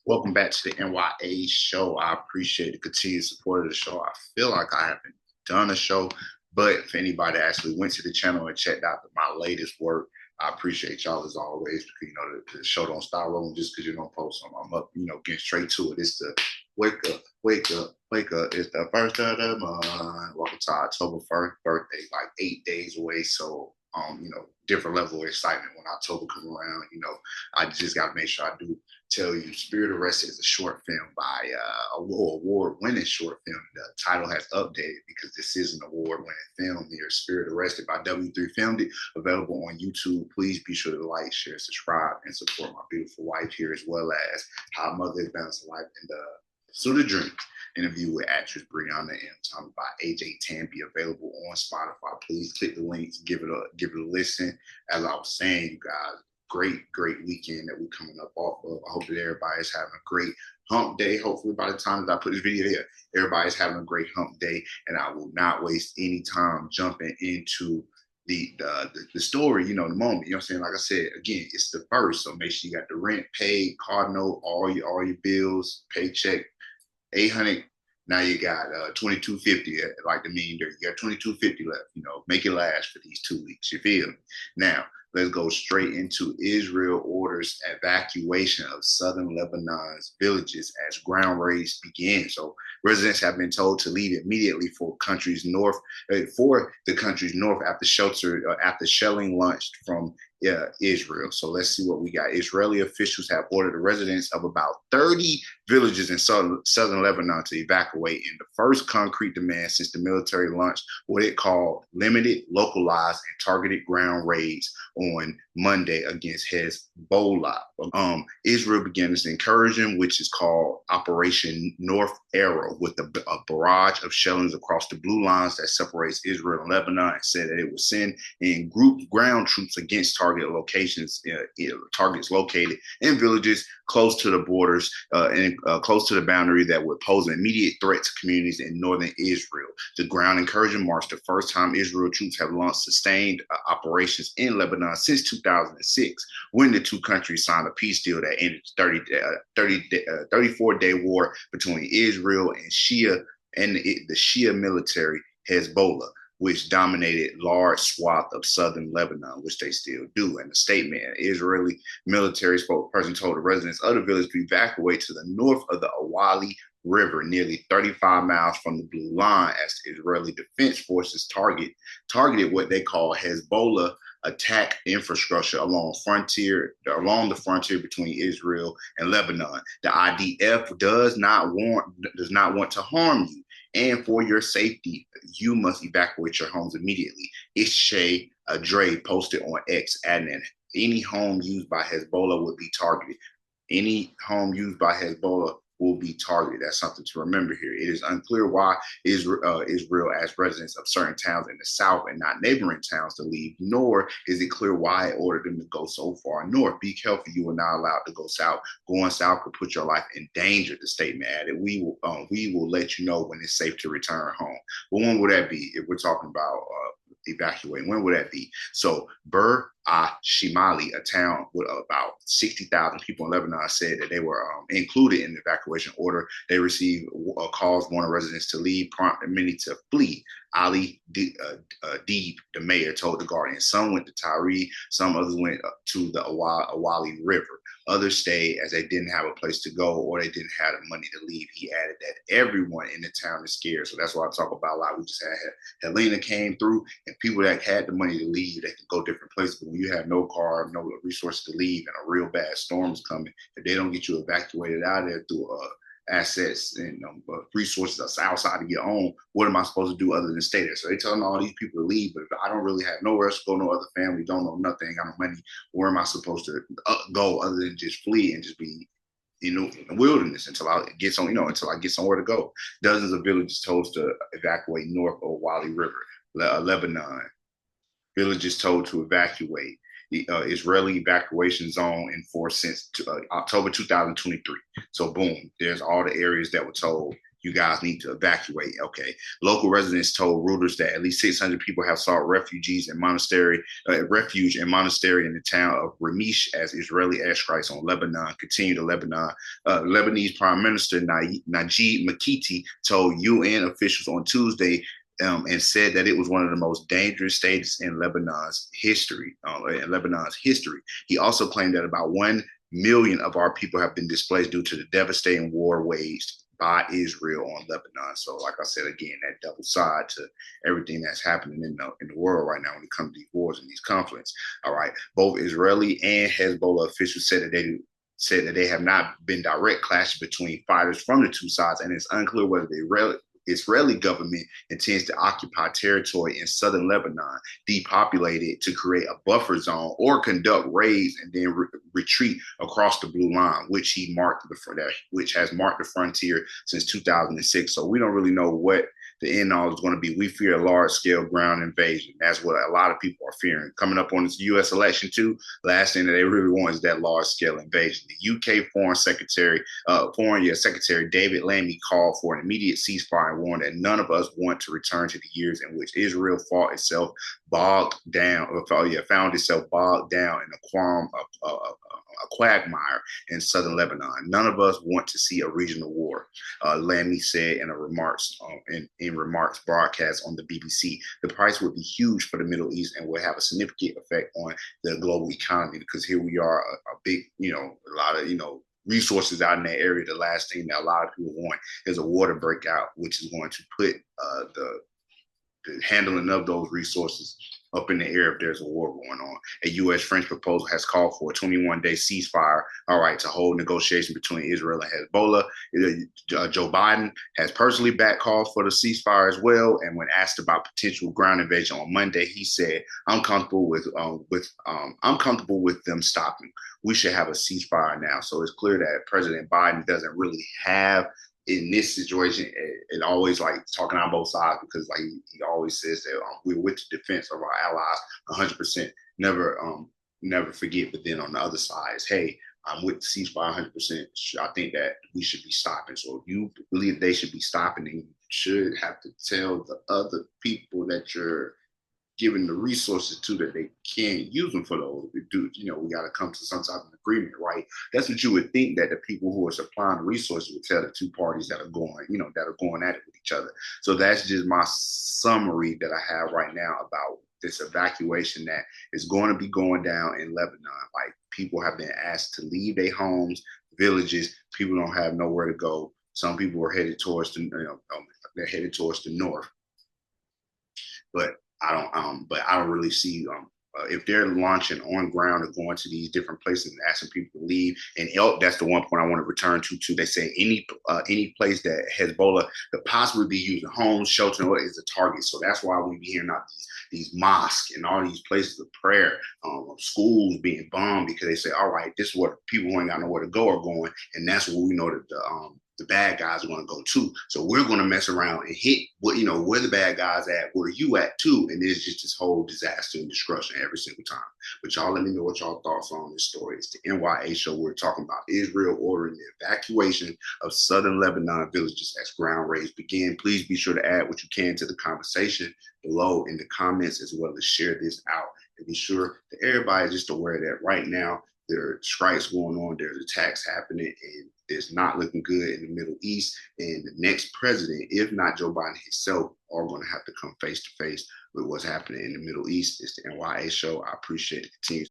Welcome back to the N.y.a show. I appreciate the continued support of the show. I feel like I haven't done a show, but if anybody actually went to the channel and checked out my latest work, I appreciate y'all as always because the show don't start rolling just because you don't post something. I'm up, getting straight to it. It's the wake up, wake up, wake up. It's the first of the month. Welcome to October 1st birthday, like 8 days away. So different level of excitement when October come around. I just got to make sure I do tell you Spirit Arrested is a short film by award-winning short film. The title has updated because this is an award-winning film here. Spirit Arrested by W3 filmed it, available on YouTube. Please be sure to like, share, subscribe, and support my beautiful wife here, as well as How Mother is Balancing Life in the Pursuit of Dreams. Interview with actress Breyonna and Tambe by Ajay, Tambe, available on Spotify. Please click the links, give it a listen. As I was saying, you guys, great weekend that we're coming up off of. I hope that everybody's having a great hump day. Hopefully by the time that I put this video there, everybody's having a great hump day, and I will not waste any time jumping into the story, the moment. You know what I'm saying? Like I said, again, it's the first, so make sure you got the rent paid, car note, all your bills, paycheck, 800. Now you got 2250, like the meme there. You got 2250 left. Make it last for these 2 weeks. You feel me? Now let's go straight into Israel orders evacuation of southern Lebanon's villages as ground raids begin. So residents have been told to leave immediately for the country's north after shelling launched from Israel. So let's see what we got. Israeli officials have ordered the residents of about 30 villages in southern Lebanon to evacuate in the first concrete demand since the military launched what it called limited, localized, and targeted ground raids on Monday against Hezbollah. Israel began this incursion, which is called Operation North Arrow, with a barrage of shellings across the blue lines that separates Israel and Lebanon, and said that it would send in grouped ground troops against targets located in villages close to the borders and close to the boundary that would pose an immediate threat to communities in northern Israel. The ground incursion marks the first time Israel troops have launched sustained operations in Lebanon since 2006, when the two countries signed a peace deal that ended 34-day war between Israel and the Shia military Hezbollah, which dominated large swath of southern Lebanon, which they still do. In a statement, an Israeli military spokesperson told the residents of the village to evacuate to the north of the Awali River, nearly 35 miles from the Blue Line, as the Israeli Defense Forces targeted what they call Hezbollah attack infrastructure along the frontier between Israel and Lebanon. The IDF does not want to harm you, and for your safety, you must evacuate your homes immediately. Ajay posted on X, adding, any home used by Hezbollah would be targeted. Any home used by Hezbollah will be targeted. That's something to remember here. It is unclear why Israel asked residents of certain towns in the south and not neighboring towns to leave, nor is it clear why it ordered them to go so far north. Be careful, you are not allowed to go south. Going south could put your life in danger, the statement added. We will let you know when it's safe to return home. But when would that be if we're talking about evacuating? When would that be? So Shimali, a town with about 60,000 people in Lebanon, said that they were included in the evacuation order. They received calls warning residents to leave, prompting many to flee. Ali Deeb, the mayor, told The Guardian. Some went to Tyre, some others went to the Awali River. Others stayed as they didn't have a place to go or they didn't have the money to leave. He added that everyone in the town is scared. So that's what I talk about a lot. We just had Helena came through, and people that had the money to leave, they could go different places. But when you have no car, no resources to leave, and a real bad storm is coming, if they don't get you evacuated out of there through assets and resources outside of your own, what am I supposed to do other than stay there? So they're telling all these people to leave, but if I don't really have nowhere else to go, no other family, don't know nothing, ain't got no money, where am I supposed to go other than just flee and just be in the wilderness until I get somewhere to go? Dozens of villages told to evacuate north of Wali River. Lebanon, villages told to evacuate. The Israeli evacuation zone in force since October 2023. So boom, there's all the areas that were told you guys need to evacuate. Okay. Local residents told Reuters that at least 600 people have sought refuge in monastery in the town of Ramish as Israeli airstrikes on Lebanon continue to Lebanon. Lebanese Prime Minister Najib Mikati told UN officials on Tuesday and said that it was one of the most dangerous states in Lebanon's history. He also claimed that about 1 million of our people have been displaced due to the devastating war waged by Israel on Lebanon. So, like I said again, that double side to everything that's happening in the world right now when it comes to these wars and these conflicts. All right, both Israeli and Hezbollah officials said that they have not been direct clashes between fighters from the two sides, and it's unclear whether the Israeli government intends to occupy territory in southern Lebanon, depopulate it to create a buffer zone, or conduct raids and then retreat across the blue line, which has marked the frontier since 2006. So we don't really know what the end all is going to be. We fear a large-scale ground invasion. That's what a lot of people are fearing. Coming up on this U.S. election, too, last thing that they really want is that large-scale invasion. The U.K. Secretary David Lammy called for an immediate ceasefire and warned that none of us want to return to the years in which Israel found itself bogged down in a quagmire in southern Lebanon. None of us want to see a regional war, Lammy said in remarks broadcast on the BBC. The price would be huge for the Middle East and will have a significant effect on the global economy because here we are, a big, a lot of, resources out in that area. The last thing that a lot of people want is a water breakout, which is going to put the handling of those resources up in the air if there's a war going on. A U.S.-French proposal has called for a 21-day ceasefire, to hold negotiations between Israel and Hezbollah. Joe Biden has personally backed calls for the ceasefire as well, and when asked about potential ground invasion on Monday, he said, I'm comfortable with them stopping. We should have a ceasefire now. So it's clear that President Biden doesn't really have, in this situation, it always like talking on both sides because like he always says that we're with the defense of our allies 100%. Never forget. But then on the other side is, hey, I'm with the ceasefire 100%. I think that we should be stopping. So if you believe they should be stopping, then you should have to tell the other people that you're giving the resources to that they can't use them for those. We got to come to some type of agreement, right? That's what you would think that the people who are supplying the resources would tell the two parties that are going at it with each other. So that's just my summary that I have right now about this evacuation that is going to be going down in Lebanon. Like people have been asked to leave their homes, villages. People don't have nowhere to go. Some people are headed towards they're headed towards the north, but I don't really see if they're launching on ground or going to these different places and asking people to leave. And that's the one point I want to return to. They say any place that Hezbollah could possibly be using, homes, shelter, is a target. So that's why we be hearing about these mosques and all these places of prayer, schools being bombed because they say, all right, this is what people who ain't got nowhere to go are going, and that's where we know that the bad guys are going to go too. So we're going to mess around and hit where the bad guys at, where you at too. And there's just this whole disaster and destruction every single time. But y'all let me know what y'all thoughts are on this story. It's the N.y.a show. We're talking about Israel ordering the evacuation of southern Lebanon villages as ground raids begin. Please be sure to add what you can to the conversation below in the comments, as well as share this out. And be sure that everybody is just aware that right now there are strikes going on, there's attacks happening, and it's not looking good in the Middle East. And the next president, if not Joe Biden himself, are going to have to come face to face with what's happening in the Middle East. It's the N.y.a show. I appreciate it. Continue